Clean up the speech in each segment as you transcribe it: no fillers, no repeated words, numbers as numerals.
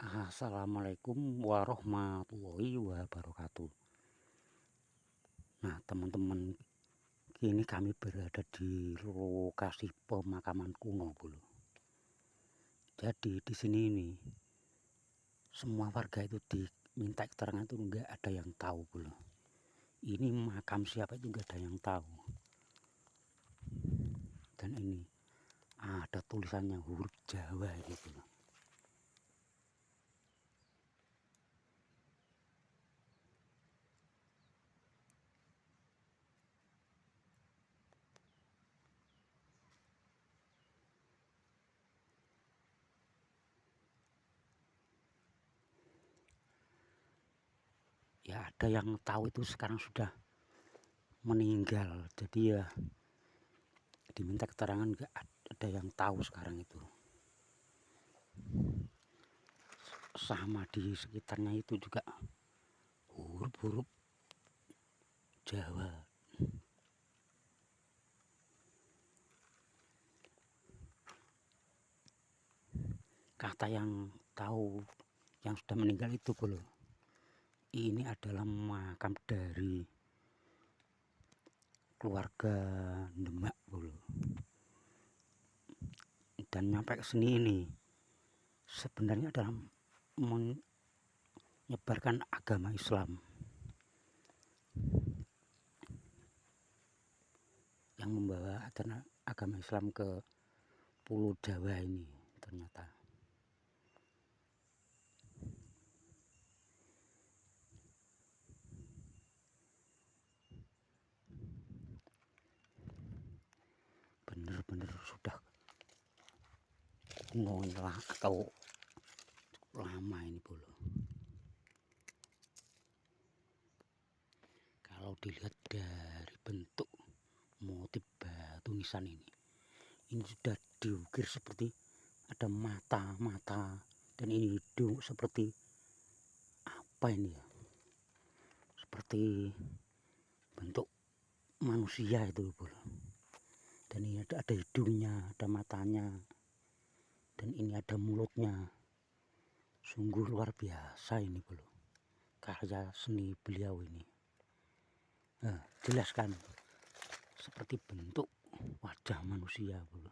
Assalamualaikum warahmatullahi wabarakatuh. Nah, teman-teman, kini kami berada di lokasi pemakaman kuno, Bro. Jadi di sini ini semua warga itu diminta keterangan itu enggak ada yang tahu, Bro. Ini makam siapa itu enggak ada yang tahu. Dan ini ada tulisannya huruf Jawa ini, Bro. Ya ada yang tahu itu sekarang sudah meninggal. Jadi ya diminta keterangan enggak ada yang tahu sekarang itu. Sama di sekitarnya itu juga huruf-huruf Jawa. Kata yang tahu yang sudah meninggal itu, Bro, ini adalah makam dari keluarga Demak, Bro. Dan nyampe ke sini ini sebenarnya adalah menyebarkan agama Islam yang membawa agama Islam ke Pulau Jawa ini ternyata. Bener-bener sudah kuno lah atau lama ini, Bro. Kalau dilihat dari bentuk motif batu nisan ini sudah diukir seperti ada mata-mata, dan ini hidung seperti apa ini ya, seperti bentuk manusia itu, Bro. Dan ini ada hidungnya, ada matanya, dan ini ada mulutnya. Sungguh luar biasa ini, Bro, karya seni beliau ini. Nah, jelas kan seperti bentuk wajah manusia, Bro,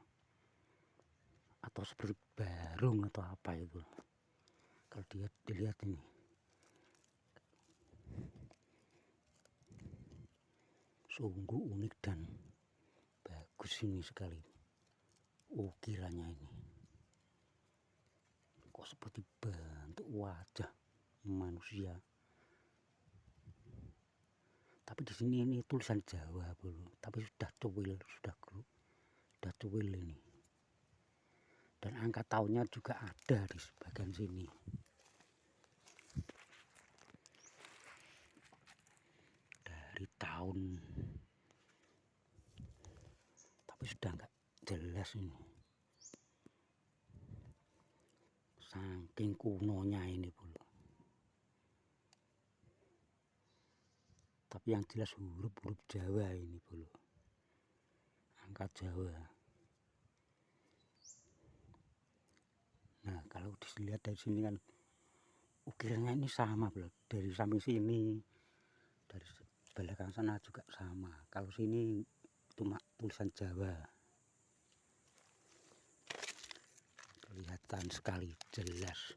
atau seperti barung atau apa itu. Kalau dilihat ini sungguh unik dan bagus ini sekali ukirannya ini. Kok seperti bentuk wajah manusia. Tapi di sini ini tulisan Jawa, Bro. Tapi sudah cuwil ini. Dan angka tahunnya juga ada di sebagian sini. Dari tahun, tapi sudah enggak jelas ini. Saking kunonya ini, Bro. Tapi yang jelas huruf-huruf Jawa ini, Bro. Angka Jawa. Nah, kalau dilihat dari sini kan ukirannya ini sama, Bro. Dari samping sini, dari belakang sana juga sama. Kalau sini cuma tulisan Jawa. Kelihatan sekali jelas.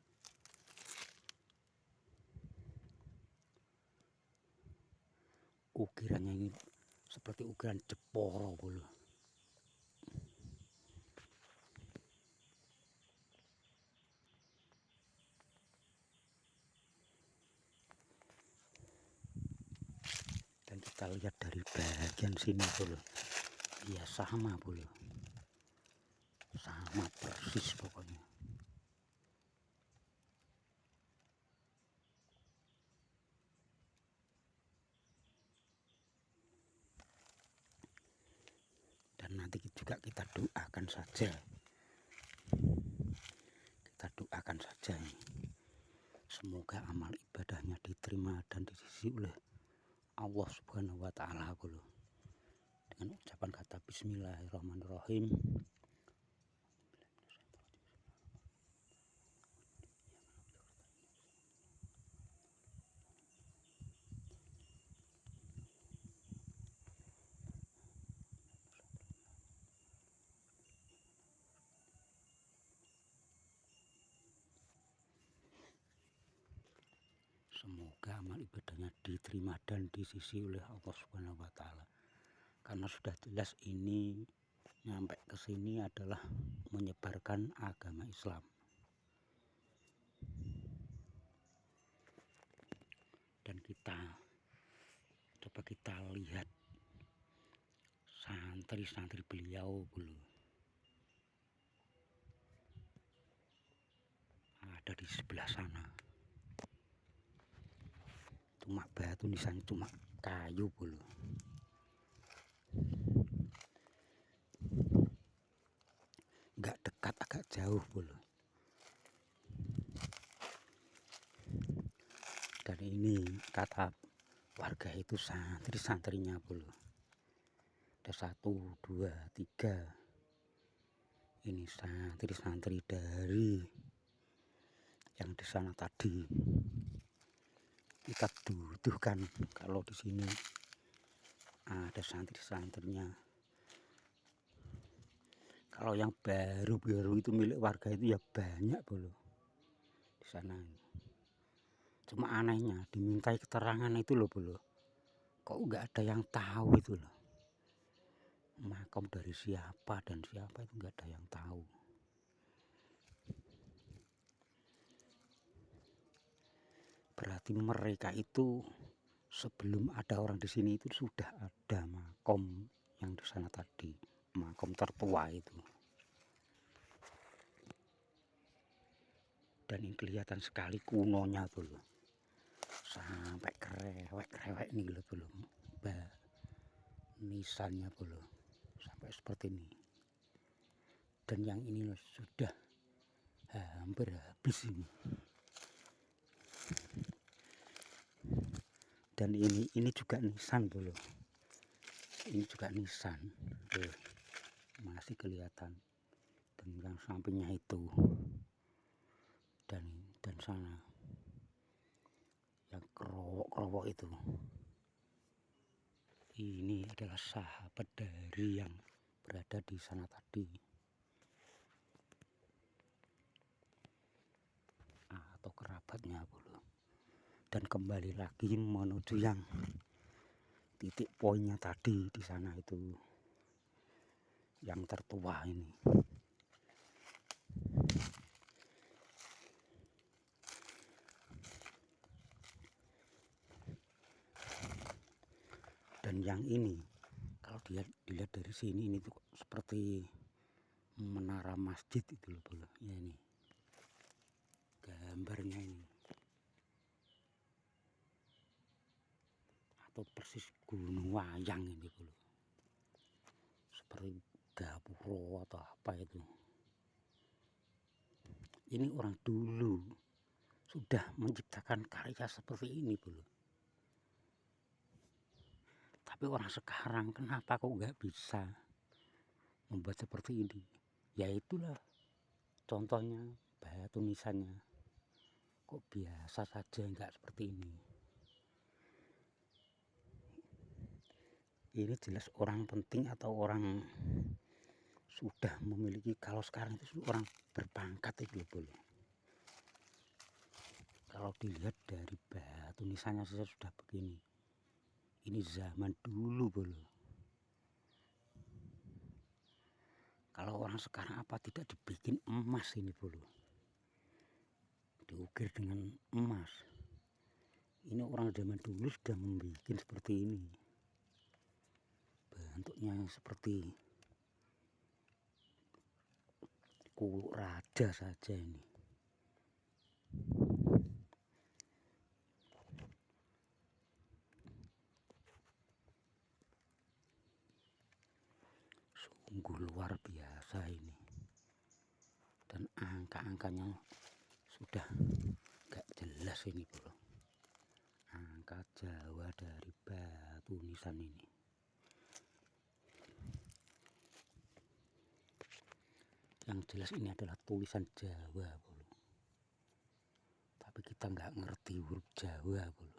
Ukirannya ini seperti ukiran Jepara, Bro. Dan kita lihat dari bagian sini, Bro. Ya sama, Bro. Sama persis pokoknya. Dan nanti juga kita doakan saja. Kita doakan saja ini. Semoga amal ibadahnya diterima dan diisi oleh Allah Subhanahu wa taala, Bro. Dengan ucapan kata bismillahirrahmanirrahim. Semoga amal ibadahnya diterima dan disisi oleh Allah Subhanahu wa taala. Karena sudah jelas ini nyampe ke sini adalah menyebarkan agama Islam. Dan coba kita lihat santri-santri beliau dulu. Ada di sebelah sana. Cuma batu nisan, cuma kayu dulu. Enggak dekat, agak jauh dulu. Dan ini kata warga itu santri-santrinya dulu. Ada 1, 2, 3. Ini santri-santri dari yang di sana tadi. Kita tuduhkan kalau di sini ada santri-santrinya. Kalau yang baru-baru itu milik warga itu ya banyak dulu di sana. Cuma anehnya dimintai keterangan itu loh bro. Kok nggak ada yang tahu itu loh. Makam dari siapa dan siapa itu nggak ada yang tahu. Berarti mereka itu sebelum ada orang di sini itu sudah ada makom yang di sana tadi, makom tertua itu. Dan ini kelihatan sekali kunonya tuh loh. Sampai kerewek nih loh belum. Nisannya belum sampai seperti ini. Dan yang ini loh sudah hampir habis ini. Dan ini juga nisan tuh loh. Ini juga nisan. Tuh, masih kelihatan. Dan yang sampingnya itu. Dan sana yang kerowok itu. Ini adalah sahabat dari yang berada di sana tadi. Atau kerabatnya dulu. Dan kembali lagi menuju yang titik poinnya tadi di sana itu. Yang tertua ini. Dan yang ini kalau dilihat dari sini ini tuh seperti menara masjid itu loh bro. Ya ini gambarnya ini atau persis gunung wayang ini bro. Seperti gapuro atau apa itu. Ini orang dulu sudah menciptakan karya seperti ini bro. Tapi orang sekarang kenapa kok nggak bisa membuat seperti ini? Ya itulah contohnya batu nisannya. Kok biasa saja nggak seperti ini. Ini jelas orang penting atau orang sudah memiliki, kalau sekarang itu orang berpangkat itu boleh. Kalau dilihat dari batu nisannya saja sudah begini. Ini zaman dulu boleh. Kalau orang sekarang apa tidak dibikin emas ini bro. Diukir dengan emas. Ini orang zaman dulu sudah membuat seperti ini. Bentuknya seperti kuluk raja saja ini. Sungguh luar biasa ini. Dan angka-angkanya sudah gak jelas ini bro. Angka Jawa dari batu nisan ini. Yang jelas ini adalah tulisan Jawa bro. Tapi kita nggak ngerti huruf Jawa bro.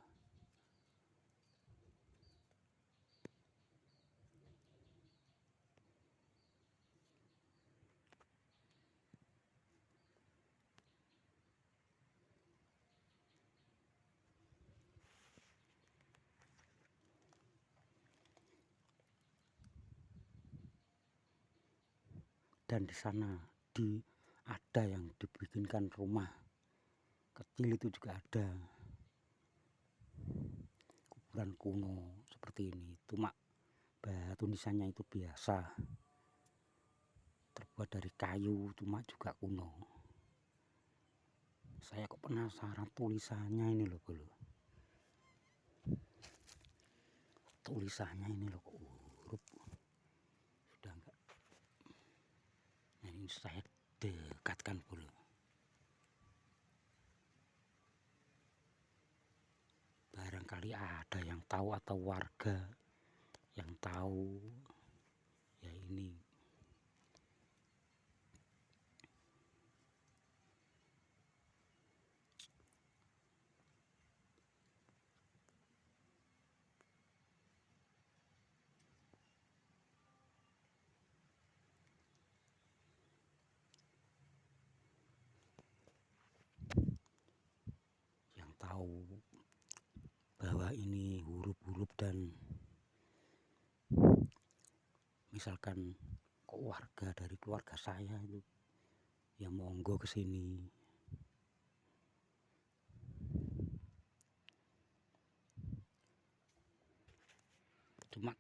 Dan di sana ada yang dibikinkan rumah kecil, itu juga ada kuburan kuno seperti ini. Cuma batu nisannya itu biasa, terbuat dari kayu, cuma juga kuno. Saya kok penasaran tulisannya ini loh bro. Tulisannya ini loh kok huruf. Sudah enggak. Nah, ini saya dekatkan bro. Barangkali ada yang tahu atau warga yang tahu ya ini. Yang tahu bahwa ini huruf-huruf, dan misalkan kok warga dari keluarga saya itu ya monggo ke sini. Cuma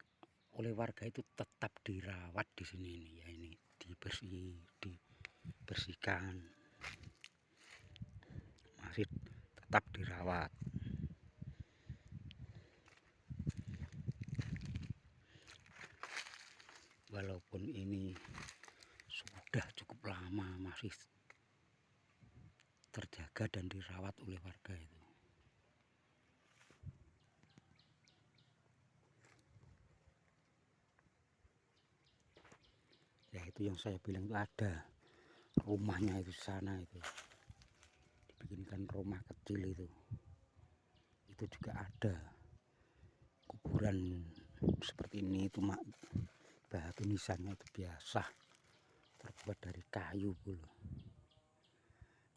oleh warga itu tetap dirawat di sini nih ya, ini dibersihkan, masih tetap dirawat. Walaupun ini sudah cukup lama, masih terjaga dan dirawat oleh warga itu. Ya itu yang saya bilang, itu ada rumahnya itu sana, itu dibikinkan rumah kecil itu juga ada kuburan seperti ini. Itu batu nisannya itu biasa, terbuat dari kayu bro.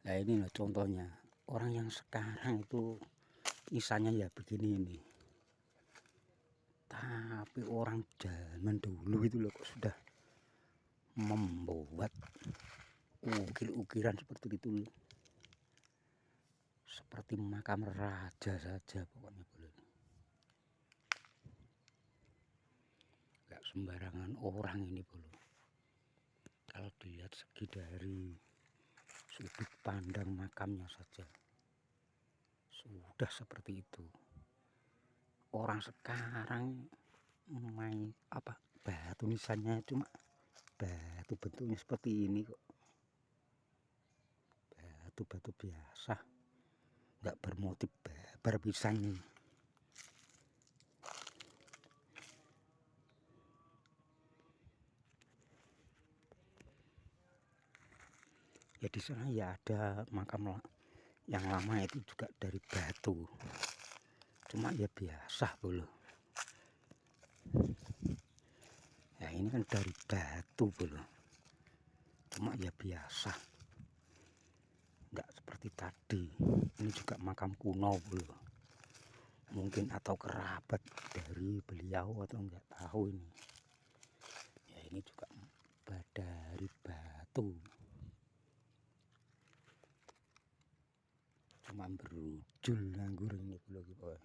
Nah ini loh contohnya, orang yang sekarang itu nisannya ya begini ini, tapi orang zaman dulu itu loh kok sudah membuat ukir-ukiran seperti itu, seperti makam raja saja pokoknya bro. Gak sembarangan orang ini bro. Kalau dilihat segi dari sudut pandang makamnya saja sudah seperti itu. Orang sekarang main batu nisannya cuma batu bentuknya seperti ini kok, batu-batu biasa, nggak bermotif berpisah ini. Ya di sana ya ada makam yang lama itu juga dari batu, cuma ya biasa bro. Ya ini kan dari batu bro, cuma ya biasa, nggak seperti tadi. Ini juga makam kuno bro, mungkin atau kerabat dari beliau atau nggak tahu ini. Ya ini juga dari batu, cuma berujul nganggur ini bro gitu.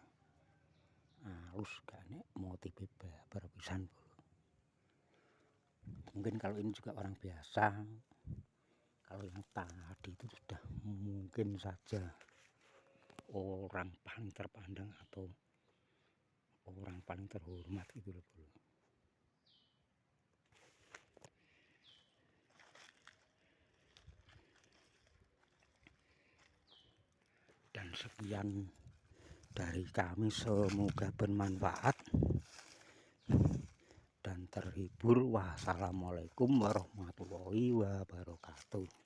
Halus gak nek motifnya berpisan bro. Mungkin kalau ini juga orang biasa. Kalau yang tadi itu sudah mungkin saja orang paling terpandang atau orang paling terhormat gitu loh bro. Dan sekian dari kami, semoga bermanfaat dan terhibur. Wassalamualaikum warahmatullahi wabarakatuh.